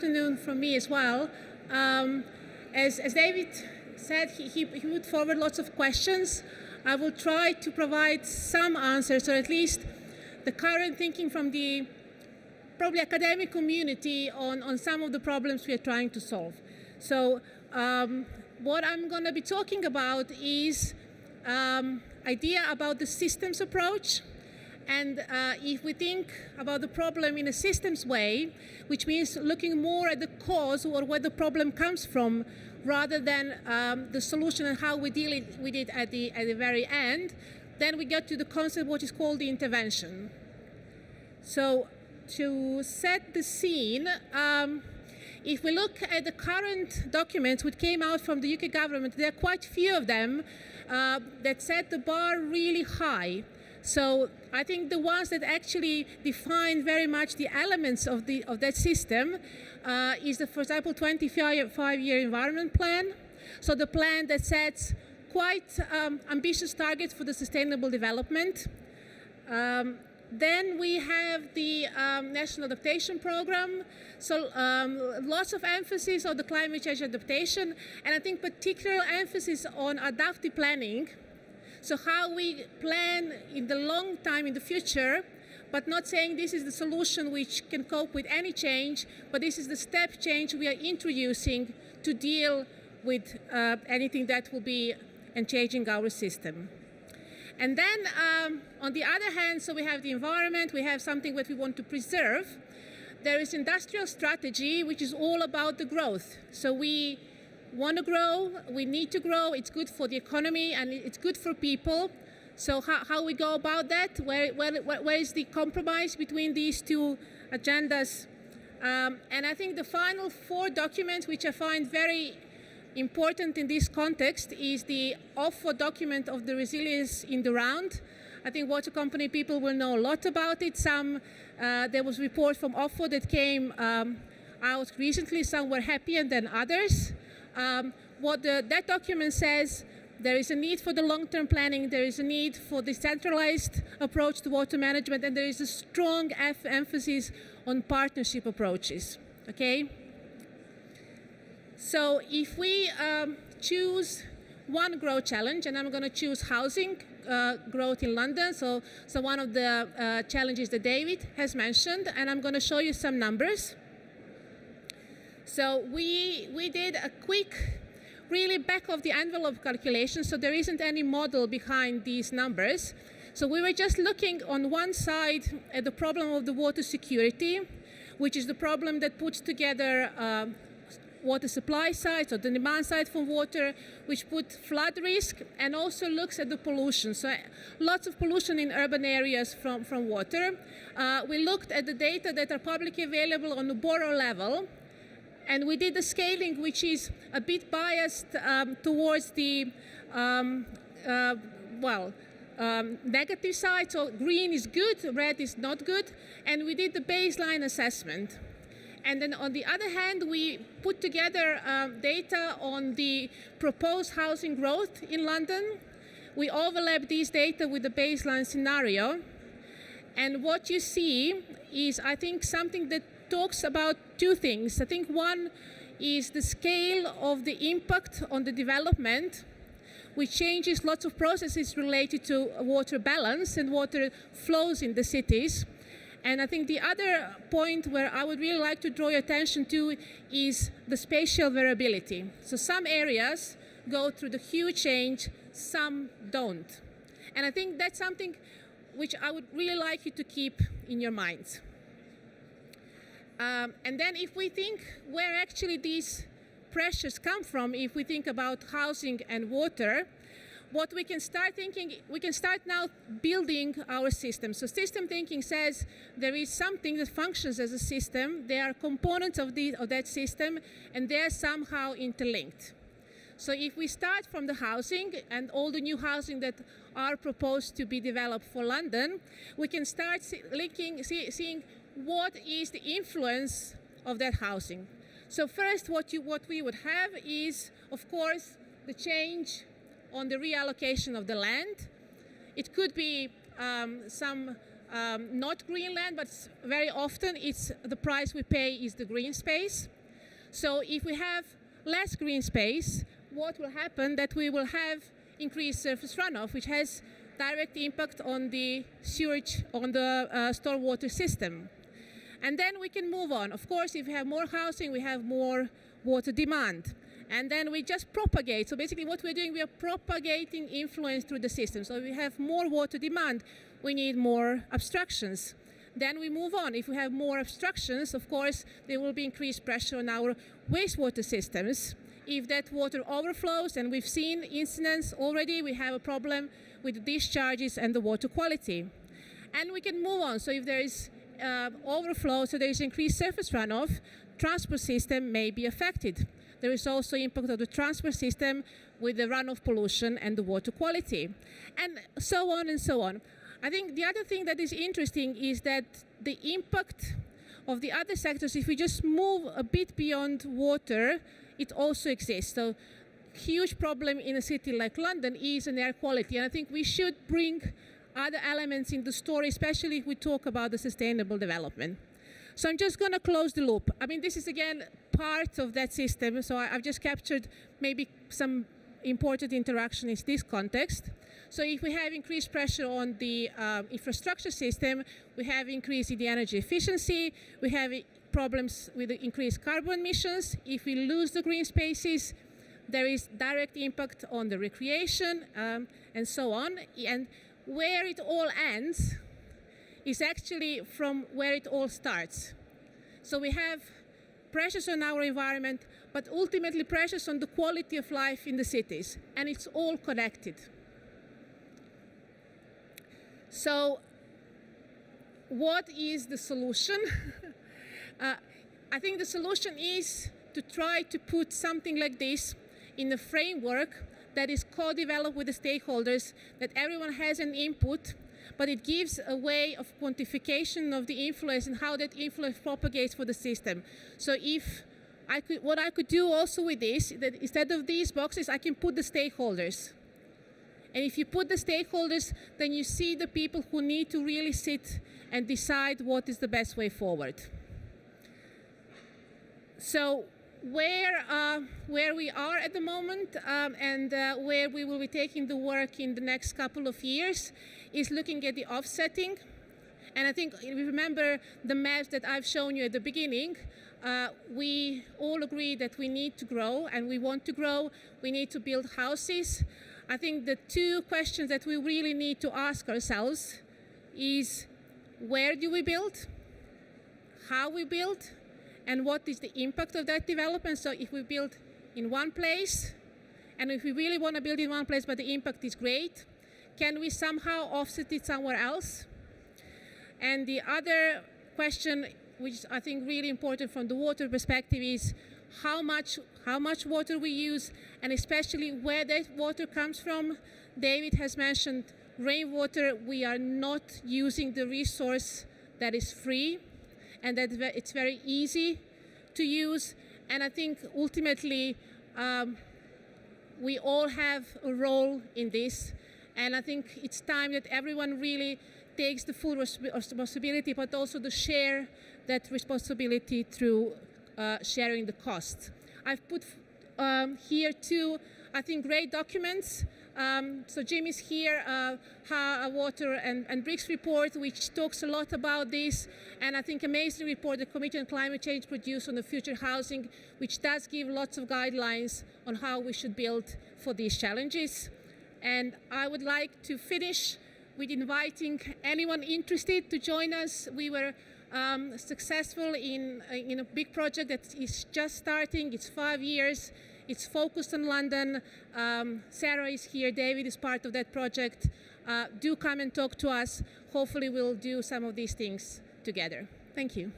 afternoon from me as well. As David said, he put forward lots of questions. I will try to provide some answers, or at least the current thinking from the probably academic community on some of the problems we are trying to solve. So what I'm going to be talking about is idea about the systems approach. And if we think about the problem in a systems way, which means looking more at the cause or where the problem comes from, rather than the solution and how we deal with it at the very end, then we get to the concept what is called the intervention. So to set the scene, if we look at the current documents which came out from the UK government, there are quite few of them that set the bar really high. So I think the ones that actually define very much the elements of that system is the, for example, 25-year environment plan. So the plan that sets quite ambitious targets for the sustainable development. Then we have the National Adaptation Program. So lots of emphasis on the climate change adaptation, and I think particular emphasis on adaptive planning. So how we plan in the long time in the future, but not saying this is the solution which can cope with any change, but this is the step change we are introducing to deal with anything that will be changing our system. And then on the other hand, so we have the environment, we have something that we want to preserve. There is industrial strategy, which is all about the growth. So we want to grow, we need to grow, it's good for the economy and it's good for people. So how we go about that? Where is the compromise between these two agendas? And I think the final four documents, which I find very important in this context, is the Ofwat document of the resilience in the round. I think water company people will know a lot about it. There was a report from Ofwat that came out recently. Some were happy and then others. That document says, there is a need for the long-term planning, there is a need for the centralized approach to water management, and there is a strong emphasis on partnership approaches, okay? So if we choose one growth challenge, and I'm going to choose housing growth in London, so one of the challenges that David has mentioned, and I'm going to show you some numbers. So we did a quick, really back of the envelope calculation, so there isn't any model behind these numbers. So we were just looking on one side at the problem of the water security, which is the problem that puts together water supply side, so the demand side for water, which put flood risk, and also looks at the pollution. So lots of pollution in urban areas from water. We looked at the data that are publicly available on the borough level, and we did the scaling, which is a bit biased towards the negative side. So green is good, red is not good. And we did the baseline assessment. And then on the other hand, we put together data on the proposed housing growth in London. We overlap these data with the baseline scenario. And what you see is, I think, something that talks about two things. I think one is the scale of the impact on the development, which changes lots of processes related to water balance and water flows in the cities. And I think the other point where I would really like to draw your attention to is the spatial variability. So some areas go through the huge change, some don't. And I think that's something which I would really like you to keep in your minds. And then if we think where actually these pressures come from, if we think about housing and water, what we can start thinking, we can start now building our system. So system thinking says there is something that functions as a system, there are components of that system, and they're somehow interlinked. So if we start from the housing and all the new housing that are proposed to be developed for London, we can start seeing what is the influence of that housing. So first, what we would have is, of course, the change on the reallocation of the land. It could be some not green land, but very often it's the price we pay is the green space. So if we have less green space, what will happen that we will have increased surface runoff, which has direct impact on the sewage, on the stormwater system. And then we can move on. Of course, if we have more housing, we have more water demand. And then we just propagate. So basically what we're doing, we are propagating influence through the system. So if we have more water demand, we need more obstructions. Then we move on. If we have more obstructions, of course, there will be increased pressure on our wastewater systems. If that water overflows, and we've seen incidents already, we have a problem with the discharges and the water quality. And we can move on. So if there is overflow, so there is increased surface runoff, transport system may be affected. There is also impact of the transport system with the runoff pollution and the water quality, and so on and so on. I think the other thing that is interesting is that the impact of the other sectors, if we just move a bit beyond water, it also exists. So huge problem in a city like London is an air quality, and I think we should bring other elements in the story, especially if we talk about the sustainable development. So I'm just going to close the loop. I mean, this is again part of that system, so I've just captured maybe some important interaction in this context. So if we have increased pressure on the infrastructure system, we have increase in the energy efficiency, we have problems with the increased carbon emissions. If we lose the green spaces, there is direct impact on the recreation and so on. And where it all ends is actually from where it all starts. So we have pressures on our environment, but ultimately pressures on the quality of life in the cities, and it's all connected. So what is the solution? I think the solution is to try to put something like this in a framework that is co-developed with the stakeholders, that everyone has an input, but it gives a way of quantification of the influence and how that influence propagates for the system. So what I could do also with this, that instead of these boxes, I can put the stakeholders. And if you put the stakeholders, then you see the people who need to really sit and decide what is the best way forward. So where we are at the moment and where we will be taking the work in the next couple of years is looking at the offsetting. And I think if you remember the maps that I've shown you at the beginning, we all agree that we need to grow and we want to grow. We need to build houses. I think the two questions that we really need to ask ourselves is where do we build, how we build, and what is the impact of that development. So if we build in one place, and if we really want to build in one place but the impact is great, can we somehow offset it somewhere else? And the other question, which I think really important from the water perspective, is how much water we use, and especially where that water comes from. David has mentioned rainwater. We are not using the resource that is free, and that it's very easy to use. And I think ultimately we all have a role in this, and I think it's time that everyone really takes the full responsibility, but also to share that responsibility through sharing the cost. I've put here two, I think, great documents. So Jim is here, Water and Bricks report, which talks a lot about this, and I think amazing report the Committee on Climate Change produced on the future housing, which does give lots of guidelines on how we should build for these challenges. And I would like to finish with inviting anyone interested to join us. We were successful in a big project that is just starting. It's 5 years. It's focused on London. Sarah is here. David is part of that project. Do come and talk to us. Hopefully we'll do some of these things together. Thank you.